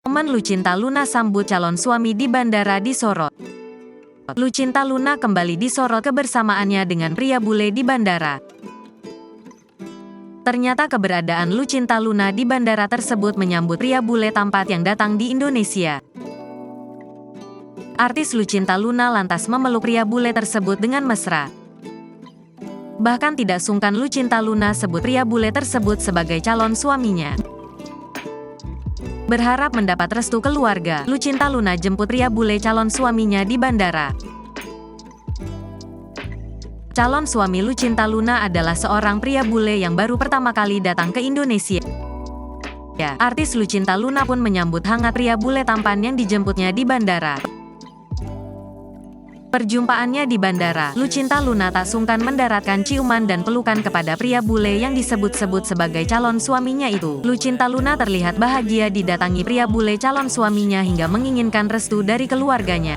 Momen Lucinta Luna sambut calon suami di bandara disorot. Lucinta Luna kembali disorot kebersamaannya dengan pria bule di bandara. Ternyata keberadaan Lucinta Luna di bandara tersebut menyambut pria bule tampan yang datang di Indonesia. Artis Lucinta Luna lantas memeluk pria bule tersebut dengan mesra. Bahkan tidak sungkan Lucinta Luna sebut pria bule tersebut sebagai calon suaminya. Berharap mendapat restu keluarga, Lucinta Luna jemput pria bule calon suaminya di bandara. Calon suami Lucinta Luna adalah seorang pria bule yang baru pertama kali datang ke Indonesia. Artis Lucinta Luna pun menyambut hangat pria bule tampan yang dijemputnya di bandara. Perjumpaannya di bandara, Lucinta Luna tak sungkan mendaratkan ciuman dan pelukan kepada pria bule yang disebut-sebut sebagai calon suaminya itu. Lucinta Luna terlihat bahagia didatangi pria bule calon suaminya hingga menginginkan restu dari keluarganya.